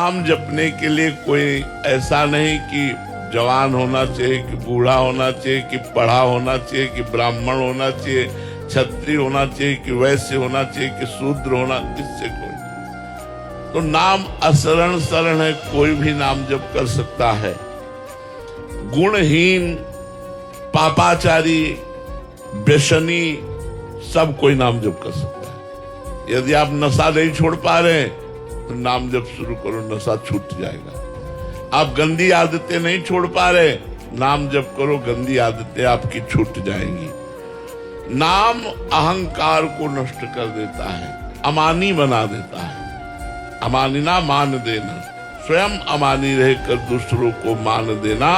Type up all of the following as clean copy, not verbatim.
नाम जपने के लिए कोई ऐसा नहीं कि जवान होना चाहिए, कि बूढ़ा होना चाहिए, कि पढ़ा होना चाहिए, कि ब्राह्मण होना चाहिए, क्षत्रिय होना चाहिए, कि वैश्य होना चाहिए, कि शूद्र होना, इससे कोई। तो नाम असरण शरण है, कोई भी नाम जप कर सकता है। गुणहीन, पापाचारी, व्यसनी सब कोई नाम जप कर सकता है। यदि आप नशा नहीं छोड़ पा रहे तो नाम जप शुरू करो, नशा छूट जाएगा। आप गंदी आदतें नहीं छोड़ पा रहे, नाम जप करो, गंदी आदतें आपकी छूट जाएंगी। नाम अहंकार को नष्ट कर देता है, अमानी बना देता है। अमानिना मान देना, स्वयं अमानी रहकर दूसरों को मान देना,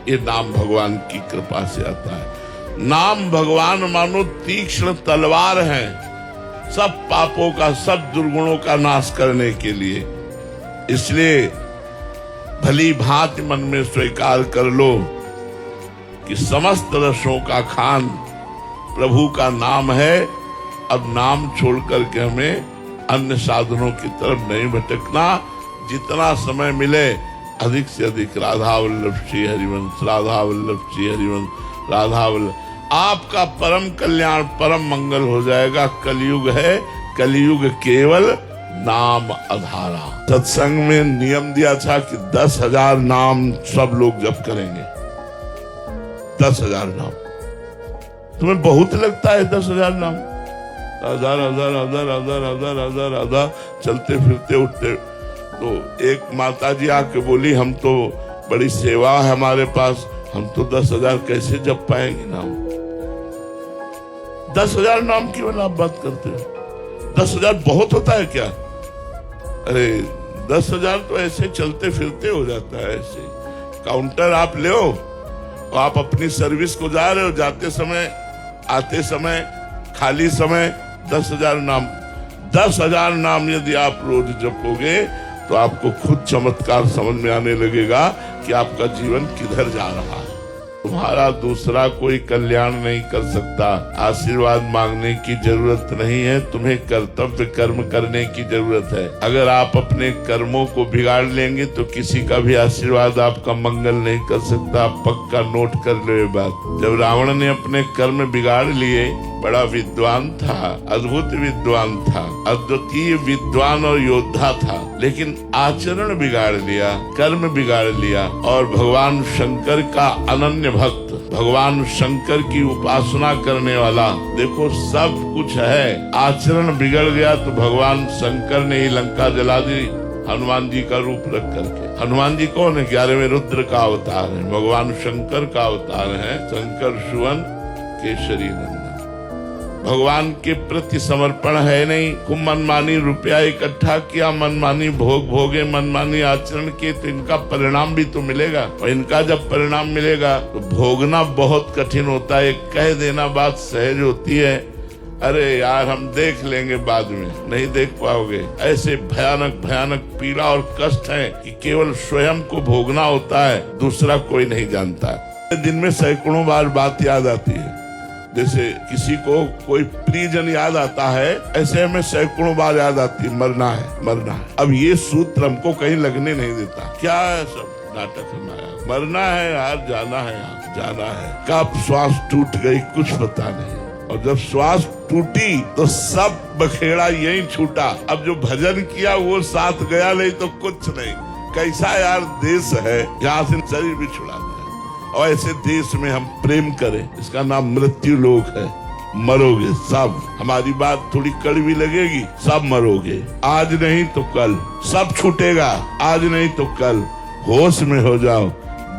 ये नाम भगवान की कृपा से आता है। नाम भगवान मानो तीक्ष्ण तलवार है, सब पापों का, सब दुर्गुणों का नाश करने के लिए। इसलिए भली भांति मन में स्वीकार कर लो कि समस्त रसों का खान प्रभु का नाम है। अब नाम छोड़ करके हमें अन्य साधनों की तरफ नहीं भटकना। जितना समय मिले अधिक से अधिक राधा वल्लभ श्री हरिवंश, राधा वल्लभ श्री हरिवंश, राधा वल्लभ। आपका परम कल्याण, परम मंगल हो जाएगा। कलयुग है, कलयुग केवल नाम आधारा। सत्संग में नियम दिया था कि 10,000 नाम सब लोग जप करेंगे। 10,000 नाम तुम्हें बहुत लगता है? 10,000 नाम, हजार हजार हजार हजार हजार हजार हजार चलते फिरते उठते। तो एक माता जी आके बोली, हम तो बड़ी सेवा है हमारे पास, हम तो 10,000 कैसे जप पाएंगे नाम? 10,000 नाम की वाला आप बात करते हो? 10,000 बहुत होता है क्या? अरे 10,000 तो ऐसे चलते फिरते हो जाता है। ऐसे काउंटर आप ले हो, आप अपनी सर्विस को जा रहे हो, जाते समय, आते समय, खाली समय, 10,000 नाम। 10,000 नाम यदि आप रोज जपोगे तो आपको खुद चमत्कार समझ में आने लगेगा कि आपका जीवन किधर जा रहा है। तुम्हारा दूसरा कोई कल्याण नहीं कर सकता। आशीर्वाद मांगने की जरूरत नहीं है, तुम्हें कर्तव्य कर्म करने की जरूरत है। अगर आप अपने कर्मों को बिगाड़ लेंगे तो किसी का भी आशीर्वाद आपका मंगल नहीं कर सकता। पक्का नोट कर लो ये बात। जब रावण ने अपने कर्म बिगाड़ लिए, बड़ा विद्वान था, अद्भुत विद्वान था, अद्वितीय विद्वान और योद्धा था, लेकिन आचरण बिगाड़ लिया, कर्म बिगाड़ लिया। और भगवान शंकर का अनन्य भक्त, भगवान शंकर की उपासना करने वाला, देखो सब कुछ है, आचरण बिगड़ गया तो भगवान शंकर ने ही लंका जला दी हनुमान जी का रूप रख करके। हनुमान जी कौन है? 11वें रुद्र का अवतार है, भगवान शंकर का अवतार है। शंकर सुवन केसरी नंदन। भगवान के प्रति समर्पण है नहीं। खूब मनमानी रुपया इकट्ठा किया, मनमानी भोग भोगे, मनमानी आचरण किए, तो इनका परिणाम भी तो मिलेगा। और इनका जब परिणाम मिलेगा तो भोगना बहुत कठिन होता है। कह देना बात सहज होती है, अरे यार हम देख लेंगे बाद में, नहीं देख पाओगे। ऐसे भयानक भयानक पीड़ा और कष्ट है कि केवल स्वयं को भोगना होता है, दूसरा कोई नहीं जानता। दिन में सैकड़ों बार बात याद आती है। जैसे किसी को कोई प्रियजन याद आता है, ऐसे हमें सैकड़ों बार याद आती है, मरना है, मरना है। अब ये सूत्र हमको कहीं लगने नहीं देता। क्या है सब नाटक हमारा? मरना है यार, जाना है यार, जाना है। कब श्वास टूट गई कुछ पता नहीं। और जब श्वास टूटी तो सब बखेड़ा यही छूटा। अब जो भजन किया वो साथ गया नहीं तो कुछ नहीं। कैसा यार देश है जहाँ से शरीर भी छुड़ा दिया। और ऐसे देश में हम प्रेम करें, इसका नाम मृत्यु लोक है। मरोगे सब। हमारी बात थोड़ी कड़वी लगेगी, सब मरोगे। आज नहीं तो कल सब छूटेगा, आज नहीं तो कल। होश में हो जाओ,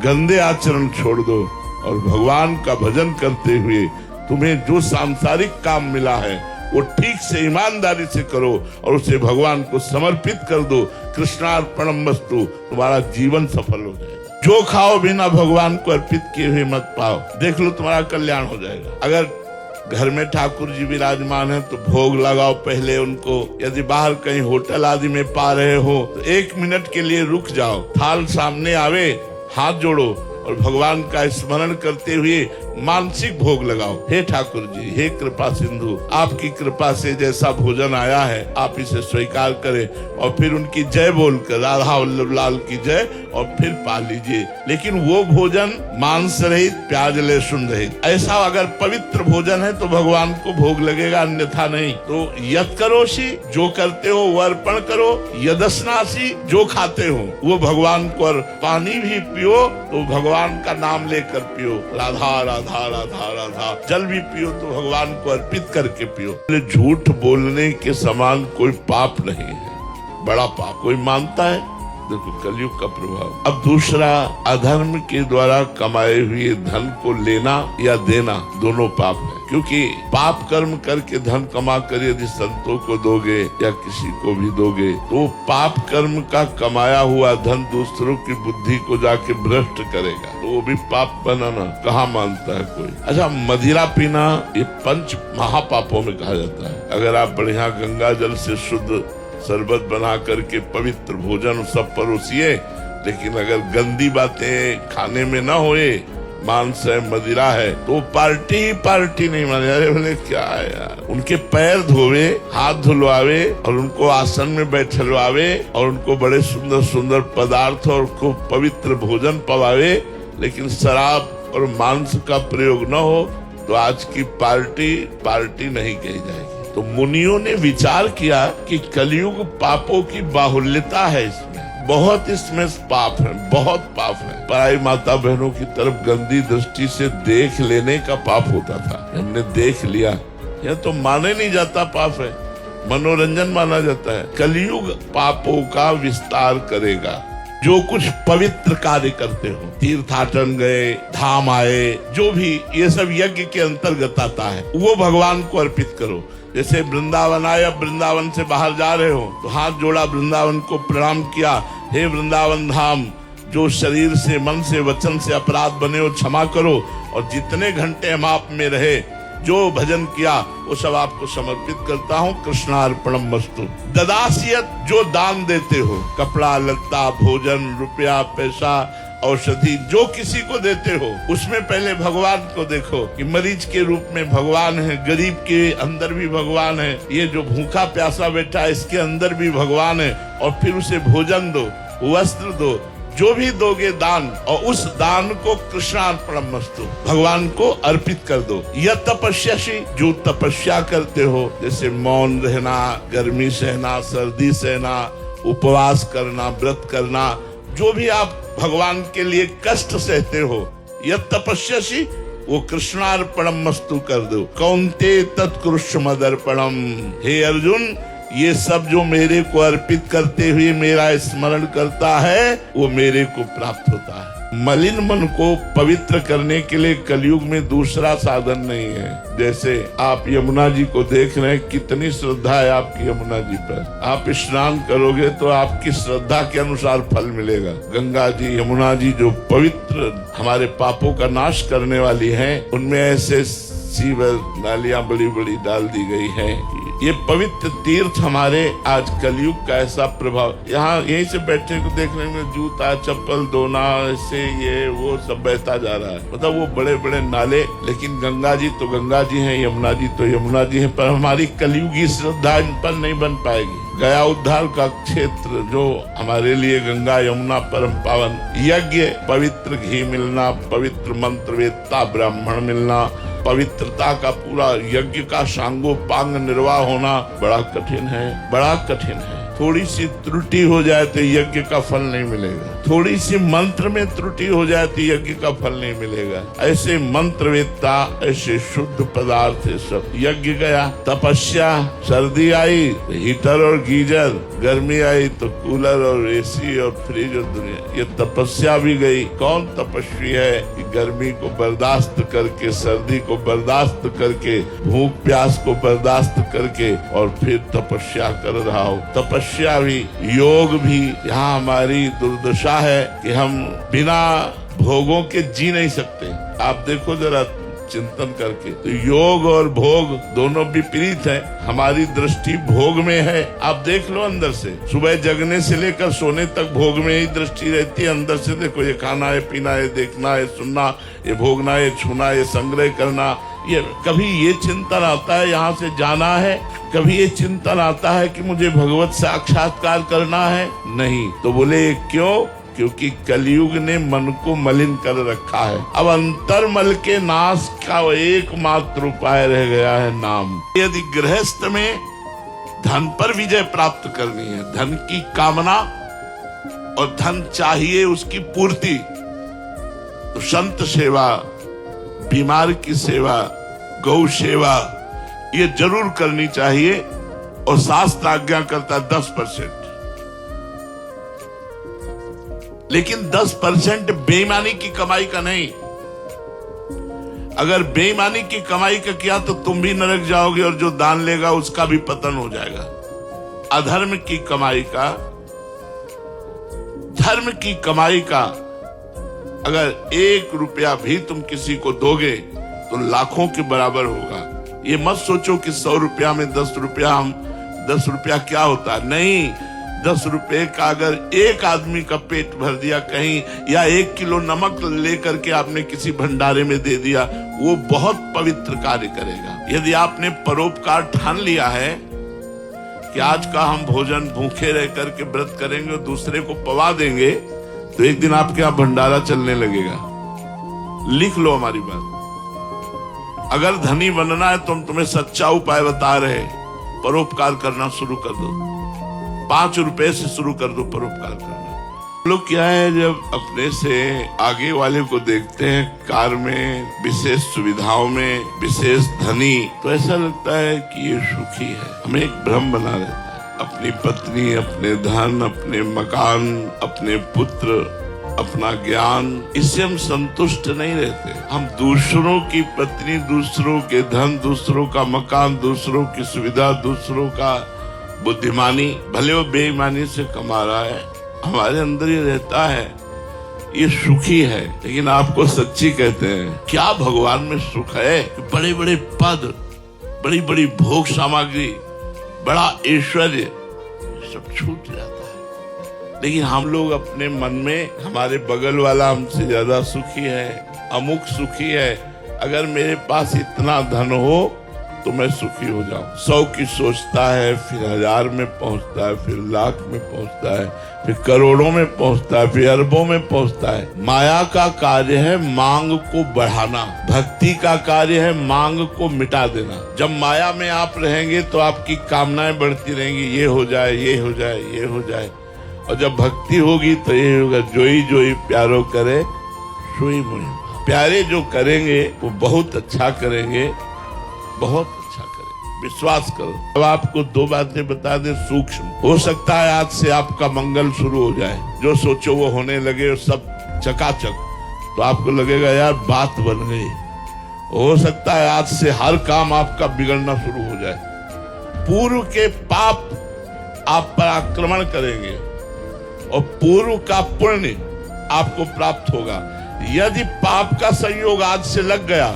गंदे आचरण छोड़ दो और भगवान का भजन करते हुए तुम्हें जो सांसारिक काम मिला है वो ठीक से ईमानदारी से करो और उसे भगवान को समर्पित कर दो। कृष्णार्पणमस्तु। तुम्हारा जीवन सफल हो जाएगा। जो खाओ बिना भगवान को अर्पित किए हुए मत पाओ। देख लो तुम्हारा कल्याण हो जाएगा। अगर घर में ठाकुर जी विराजमान है तो भोग लगाओ पहले उनको। यदि बाहर कहीं होटल आदि में पा रहे हो तो 1 मिनट के लिए रुक जाओ। थाल सामने आवे, हाथ जोड़ो और भगवान का स्मरण करते हुए मानसिक भोग लगाओ। हे ठाकुर जी, हे कृपा सिंधु, आपकी कृपा से जैसा भोजन आया है आप इसे स्वीकार करें, और फिर उनकी जय बोलकर राधा वल्लभ लाल की जय, और फिर पा लीजिए। लेकिन वो भोजन मांस रहित, प्याज लहसुन रहित। ऐसा अगर पवित्र भोजन है तो भगवान को भोग लगेगा, अन्यथा नहीं। तो यत् करोषि, जो करते हो वो अर्पण करो, यदस्नासि, जो खाते हो वो भगवान को। पानी भी पियो तो भगवान का नाम लेकर पियो, राधा राधा राधा राधा। जल भी पियो तो भगवान को अर्पित करके पियो। झूठ बोलने के समान कोई पाप नहीं है, बड़ा पाप। कोई मानता है? देखो कलयुग का प्रभाव। अब दूसरा, अधर्म के द्वारा कमाए हुए धन को लेना या देना दोनों पाप है। क्योंकि पाप कर्म करके धन कमा कर यदि संतों को दोगे या किसी को भी दोगे तो पाप कर्म का कमाया हुआ धन दूसरों की बुद्धि को जाके भ्रष्ट करेगा, तो वो भी पाप बनाना कहाँ मानता है कोई। अच्छा, मदिरा पीना ये पंच महापापों में कहा जाता है। अगर आप बढ़िया गंगा जल से शुद्ध शरबत बना करके पवित्र भोजन सब परोसिए, लेकिन अगर गंदी बातें खाने में न होए, मांस है, मदिरा है, तो पार्टी नहीं माने। अरे बोले क्या है यार, उनके पैर धोवे, हाथ धुलवावे और उनको आसन में बैठलवावे और उनको बड़े सुंदर सुंदर पदार्थ और खूब पवित्र भोजन पवावे, लेकिन शराब और मांस का प्रयोग न हो, तो आज की पार्टी नहीं कही जाएगी। तो मुनियों ने विचार किया कि कलयुग पापों की बाहुल्यता है, इसमें बहुत, इसमें पाप है, बहुत पाप है। पराई माता बहनों की तरफ गंदी दृष्टि से देख लेने का पाप होता था। हमने देख लिया, यह तो माने नहीं जाता पाप है, मनोरंजन माना जाता है। कलयुग पापों का विस्तार करेगा। जो कुछ पवित्र कार्य करते हो, तीर्थाटन गए, धाम आए, जो भी ये सब यज्ञ के अंतर्गत आता है, वो भगवान को अर्पित करो। जैसे वृंदावन आए, अब वृंदावन से बाहर जा रहे हो तो हाथ जोड़ा, वृंदावन को प्रणाम किया, हे वृंदावन धाम, जो शरीर से, मन से, वचन से अपराध बने हो क्षमा करो, और जितने घंटे हम आप में रहे, जो भजन किया वो सब आपको समर्पित करता हूँ, कृष्णार्पणम मस्तु। ददासियत, जो दान देते हो, कपड़ा लत्ता, भोजन, रुपया, पैसा, औषधि, जो किसी को देते हो, उसमें पहले भगवान को देखो कि मरीज के रूप में भगवान है, गरीब के अंदर भी भगवान है, ये जो भूखा प्यासा बैठा है इसके अंदर भी भगवान है, और फिर उसे भोजन दो, वस्त्र दो, जो भी दोगे दान, और उस दान को कृष्णार्पणम मस्तु, भगवान को अर्पित कर दो। यह तपस्यासी, जो तपस्या करते हो, जैसे मौन रहना, गर्मी सहना, सर्दी सहना, उपवास करना, व्रत करना, जो भी आप भगवान के लिए कष्ट सहते हो, यह तपस्यासी, वो कृष्णार्पणम मस्तु कर दो। कौन्ते तत्कृष्ण मदर्पणम, हे अर्जुन, ये सब जो मेरे को अर्पित करते हुए मेरा स्मरण करता है वो मेरे को प्राप्त होता है। मलिन मन को पवित्र करने के लिए कलयुग में दूसरा साधन नहीं है। जैसे आप यमुना जी को देख रहे हैं, कितनी श्रद्धा है आपकी यमुना जी पर। आप स्नान करोगे तो आपकी श्रद्धा के अनुसार फल मिलेगा। गंगा जी, यमुना जी जो पवित्र हमारे पापों का नाश करने वाली हैं, उनमें ऐसे सीवर नालियां बड़ी बड़ी डाल दी गई हैं। ये पवित्र तीर्थ हमारे आज कलयुग का ऐसा प्रभाव, यहाँ यहीं से बैठने को देखने में जूता, चप्पल धोना, ऐसे ये वो सब बहता जा रहा है। मतलब वो बड़े बड़े नाले, लेकिन गंगा जी तो गंगा जी हैं, यमुना जी तो यमुना जी हैं, पर हमारी कलयुगी श्रद्धा इन पर नहीं बन पाएगी। गया उद्धार का क्षेत्र जो हमारे लिए गंगा यमुना परम पावन, यज्ञ, पवित्र घी मिलना, पवित्र मंत्र वेत्ता ब्राह्मण मिलना, पवित्रता का पूरा यज्ञ का सांगोपांग निर्वाह होना बड़ा कठिन है, बड़ा कठिन है। थोड़ी सी त्रुटि हो जाए तो यज्ञ का फल नहीं मिलेगा, थोड़ी सी मंत्र में त्रुटि हो जाए तो यज्ञ का फल नहीं मिलेगा। ऐसे मंत्रवेत्ता, ऐसे शुद्ध पदार्थ सब। यज्ञ गया, तपस्या, सर्दी आई तो हीटर और गीजर, गर्मी आई तो कूलर और एसी और फ्रिज और दुनिया, ये तपस्या भी गई। कौन तपस्वी है कि गर्मी को बर्दाश्त करके, सर्दी को बर्दाश्त करके, भूख प्यास को बर्दाश्त करके और फिर तपस्या कर रहा हो। तपस्या भी, योग भी। यहाँ हमारी दुर्दशा है कि हम बिना भोगों के जी नहीं सकते। आप देखो जरा, चिंतन करके। तो योग और भोग दोनों विपरीत है। हमारी दृष्टि भोग में है, आप देख लो अंदर से, सुबह जगने से लेकर सोने तक भोग में ही दृष्टि रहती है। अंदर से देखो, ये खाना है, पीना है, देखना है, सुनना, ये भोगना है, छूना, ये संग्रह करना। ये कभी ये चिंतन आता है यहाँ से जाना है, कभी ये चिंतन आता है कि मुझे भगवत साक्षात्कार करना है, नहीं। तो बोले क्यों? क्योंकि कलयुग ने मन को मलिन कर रखा है। अब अंतर्मल के नाश का एकमात्र उपाय रह गया है नाम। यदि गृहस्थ में धन पर विजय प्राप्त करनी है, धन की कामना और धन चाहिए उसकी पूर्ति, तो संत सेवा, बीमार की सेवा, गौ सेवा ये जरूर करनी चाहिए। और शास्त्र आज्ञा करता है 10%, लेकिन 10% बेईमानी की कमाई का नहीं। अगर बेईमानी की कमाई का किया तो तुम भी नरक जाओगे और जो दान लेगा उसका भी पतन हो जाएगा। अधर्म की कमाई का, धर्म की कमाई का अगर 1 रुपया भी तुम किसी को दोगे तो लाखों के बराबर होगा। ये मत सोचो कि 100 रुपया में 10 रुपया क्या होता है, नहीं। 10 रुपए का अगर एक आदमी का पेट भर दिया कहीं, या 1 किलो नमक लेकर के आपने किसी भंडारे में दे दिया, वो बहुत पवित्र कार्य करेगा। यदि आपने परोपकार ठान लिया है कि आज का हम भोजन भूखे रह करके व्रत करेंगे और दूसरे को पवा देंगे, तो एक दिन आपके यहाँ भंडारा चलने लगेगा। लिख लो हमारी बात। अगर धनी बनना है तो हम तुम्हें सच्चा उपाय बता रहे, परोपकार करना शुरू कर दो। 5 रुपए से शुरू कर दो परोपकार करना। लोग क्या है, जब अपने से आगे वाले को देखते हैं कार में, विशेष सुविधाओं में, विशेष धनी, तो ऐसा लगता है कि ये सुखी है। हमें एक भ्रम बना रहता है। अपनी पत्नी, अपने धन, अपने मकान, अपने पुत्र, अपना ज्ञान, इससे हम संतुष्ट नहीं रहते। हम दूसरों की पत्नी, दूसरों के धन, दूसरों का मकान, दूसरों की सुविधा, दूसरों का बुद्धिमानी, भले वो बेईमानी से कमा रहा है, हमारे अंदर ये रहता है, ये सुखी है। लेकिन आपको सच्ची कहते हैं, क्या भगवान में सुख है? बड़े बड़े पद, बड़ी बड़ी भोग सामग्री, बड़ा ऐश्वर्य, सब छूट जाता है। लेकिन हम लोग अपने मन में, हमारे बगल वाला हमसे ज्यादा सुखी है, अमुक सुखी है, अगर मेरे पास इतना धन हो तो मैं सुखी हो जाऊं। 100 की सोचता है, फिर 1000 में पहुंचता है, फिर लाख में पहुंचता है, फिर करोड़ों में पहुंचता है, फिर अरबों में पहुंचता है। माया का कार्य है मांग को बढ़ाना, भक्ति का कार्य है मांग को मिटा देना। जब माया में आप रहेंगे तो आपकी कामनाएं बढ़ती रहेंगी, ये हो जाए, ये हो जाए, ये हो जाए। और जब भक्ति होगी तो ये होगा, जोई जोई प्यारो करे सोई मोहि। प्यारे जो करेंगे वो बहुत अच्छा करेंगे, बहुत अच्छा करेंगे, विश्वास करो। अब आपको 2 बातें बता दे सूक्ष्म। हो सकता है आज से आपका मंगल शुरू हो जाए, जो सोचो वो होने लगे और सब चकाचक, तो आपको लगेगा यार बात बन गई। हो सकता है आज से हर काम आपका बिगड़ना शुरू हो जाए। पूर्व के पाप आप पर आक्रमण करेंगे और पूर्व का पुण्य आपको प्राप्त होगा। यदि पाप का संयोग आज से लग गया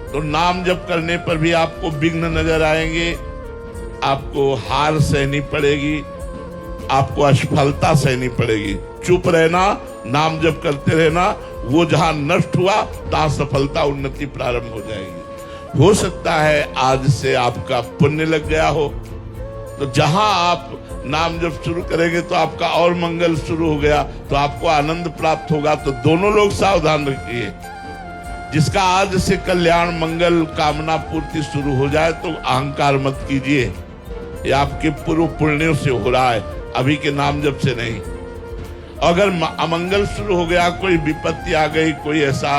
तो नाम जप करने पर भी आपको विघ्न नजर आएंगे, आपको हार सहनी पड़ेगी, आपको असफलता सहनी पड़ेगी। चुप रहना, नाम जप करते रहना, वो जहां नष्ट हुआ तहां सफलता, उन्नति प्रारंभ हो जाएगी। हो सकता है आज से आपका पुण्य लग गया हो, तो जहां आप नाम जब शुरू करेंगे तो आपका और मंगल शुरू हो गया, तो आपको आनंद प्राप्त होगा। तो दोनों लोग सावधान रखिए। जिसका आज से कल्याण, मंगल, कामना पूर्ति शुरू हो जाए तो अहंकार मत कीजिए, ये आपके पूर्व पुण्यों से हो रहा है, अभी के नाम जप से नहीं। अगर अमंगल शुरू हो गया, कोई विपत्ति आ गई, कोई ऐसा,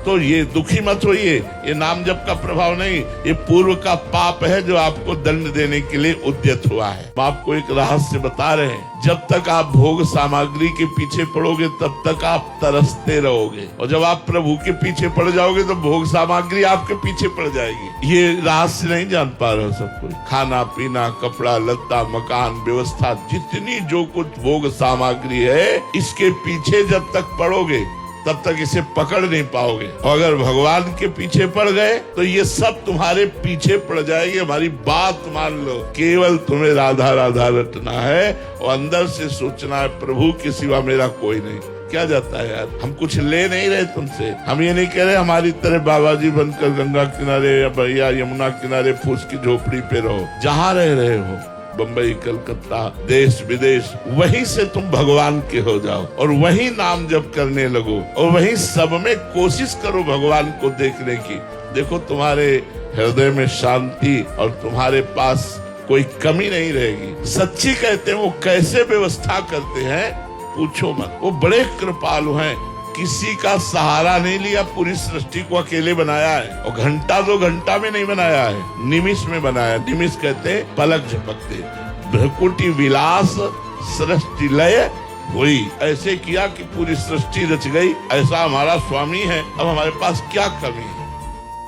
तो ये दुखी मत होइए, ये नाम जप का प्रभाव नहीं, ये पूर्व का पाप है जो आपको दंड देने के लिए उद्यत हुआ है। हम आपको एक रहस्य बता रहे हैं, जब तक आप भोग सामग्री के पीछे पड़ोगे तब तक आप तरसते रहोगे, और जब आप प्रभु के पीछे पड़ जाओगे तो भोग सामग्री आपके पीछे पड़ जाएगी। ये रहस्य नहीं जान पा रहा सब कोई। खाना पीना, कपड़ा लत्ता, मकान, व्यवस्था, जितनी जो कुछ भोग सामग्री है, इसके पीछे जब तक पड़ोगे तब तक इसे पकड़ नहीं पाओगे। और अगर भगवान के पीछे पड़ गए तो ये सब तुम्हारे पीछे पड़ जाएगी। हमारी बात मान लो, केवल तुम्हें राधा राधा रटना है और अंदर से सोचना है प्रभु के सिवा मेरा कोई नहीं। क्या जाता है यार, हम कुछ ले नहीं रहे तुमसे। हम ये नहीं कह रहे हमारी तरह बाबा जी बनकर गंगा किनारे या भैया यमुना किनारे फूस की झोपड़ी पे रहो। जहाँ रह रहे हो, बंबई, कलकत्ता, देश विदेश, वहीं से तुम भगवान के हो जाओ और वहीं नाम जप करने लगो और वहीं सब में कोशिश करो भगवान को देखने की। देखो तुम्हारे हृदय में शांति और तुम्हारे पास कोई कमी नहीं रहेगी। सच्ची कहते हैं वो कैसे व्यवस्था करते हैं पूछो मत। वो बड़े कृपालु हैं, किसी का सहारा नहीं लिया, पूरी सृष्टि को अकेले बनाया है और घंटा 2 घंटा में नहीं बनाया है, निमिष में बनाया। निमिष कहते हैं पलक झपकते। भ्रकुटी विलास सृष्टि लय हुई, ऐसे किया कि पूरी सृष्टि रच गई। ऐसा हमारा स्वामी है, अब हमारे पास क्या कमी है।